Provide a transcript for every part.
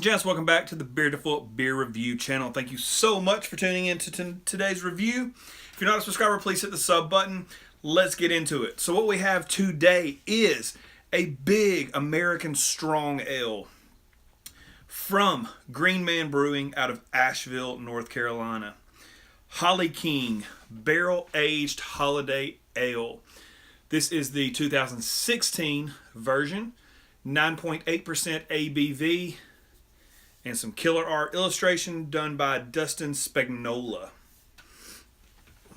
and gents, welcome back to the Beautiful Beer Review channel. Thank you so much for tuning in to today's review. If you're not a subscriber, please hit the sub button. Let's get into it. So what we have today is a big American strong ale from Green Man Brewing out of Asheville, North Carolina. Holly King Barrel Aged Holiday Ale. This is the 2016 version. 9.8% ABV, and some killer art illustration done by Dustin Spagnola.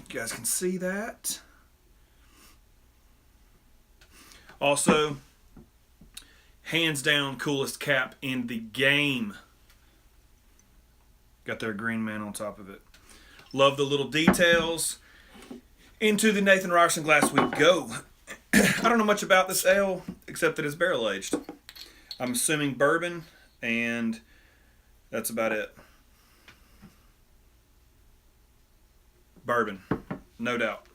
You guys can see that. Also, hands down coolest cap in the game. Got their Green Man on top of it. Love the little details. Into the Nathan Ryerson glass we go. I don't know much about this ale except that it's barrel aged. I'm assuming bourbon, and that's about it. Bourbon, no doubt.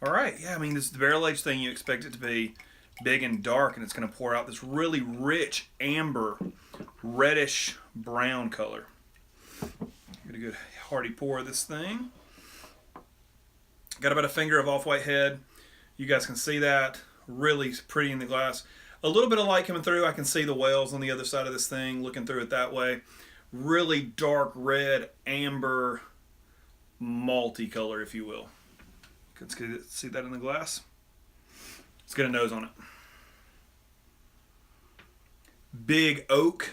All right, yeah, I mean, this is the barrel aged thing. You expect it to be big and dark, and it's going to pour out this really rich amber, reddish brown color. Get a good hearty pour of this thing. Got about a finger of off-white head. You guys can see that. Really pretty in the glass. A little bit of light coming through. I can see the whales on the other side of this thing, looking through it that way. Really dark red, amber, malty color, if you will. Let's see that in the glass. Let's get a nose on it. Big oak,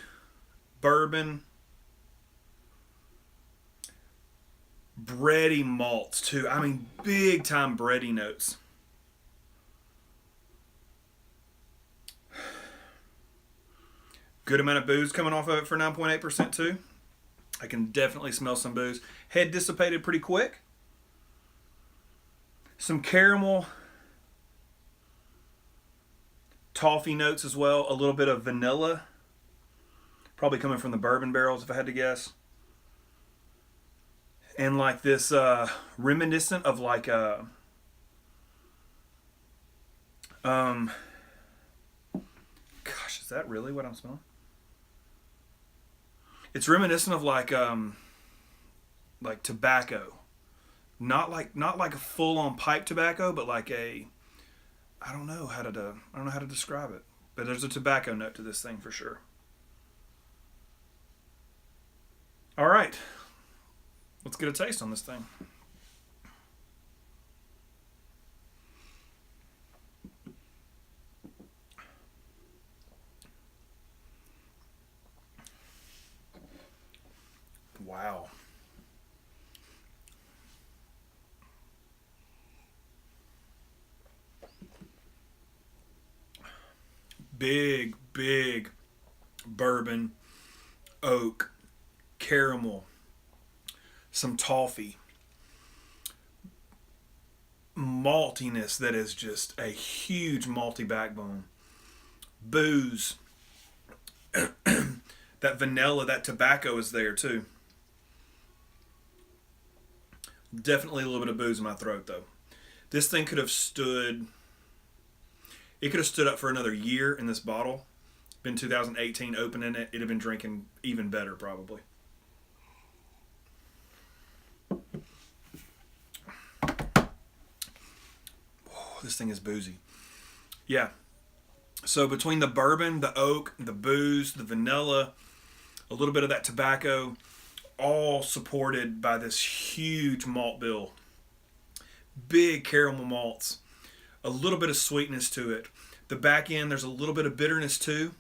bourbon, bready malts too. I mean, big time bready notes. Good amount of booze coming off of it for 9.8% too. I can definitely smell some booze. Head dissipated pretty quick. Some caramel, toffee notes as well. A little bit of vanilla. Probably coming from the bourbon barrels if I had to guess. And like this reminiscent of like a gosh, is that really what I'm smelling? It's reminiscent of like tobacco. Not like a full on pipe tobacco, but like a I don't know how to describe it. But there's a tobacco note to this thing for sure. All right. Let's get a taste on this thing. Wow. Big bourbon, oak, caramel, some toffee, maltiness that is just a huge malty backbone, booze, that vanilla, that tobacco is there too. Definitely a little bit of booze in my throat though. This thing could have stood up for another year in this bottle. Been 2018, opening it, it'd have been drinking even better probably. This thing is boozy. Yeah. So between the bourbon, the oak, the booze, the vanilla, a little bit of that tobacco, all supported by this huge malt bill. Big caramel malts. A little bit of sweetness to it. The back end, there's a little bit of bitterness too.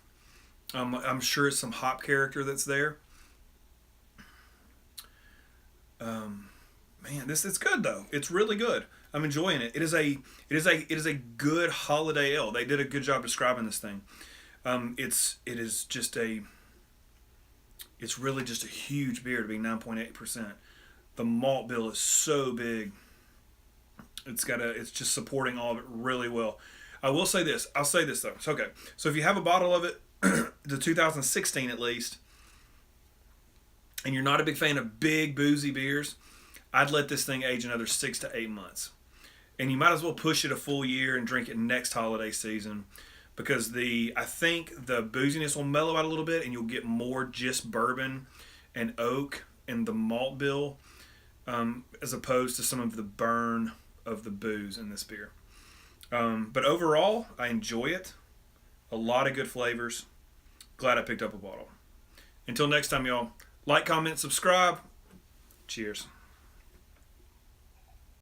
I'm sure it's some hop character that's there. Man, it's good though. It's really good. I'm enjoying it. It is a good holiday ale. They did a good job describing this thing. It's really just a huge beer to be 9.8%. The malt bill is so big. It's just supporting all of it really well. I will say this. I'll say this though. It's okay. So if you have a bottle of it, the 2016 at least, and you're not a big fan of big boozy beers, I'd let this thing age another 6 to 8 months. And you might as well push it a full year and drink it next holiday season. because I think the booziness will mellow out a little bit, and you'll get more just bourbon and oak in the malt bill, as opposed to some of the burn of the booze in this beer. But overall, I enjoy it. A lot of good flavors. Glad I picked up a bottle. Until next time, y'all. Like, comment, subscribe. Cheers.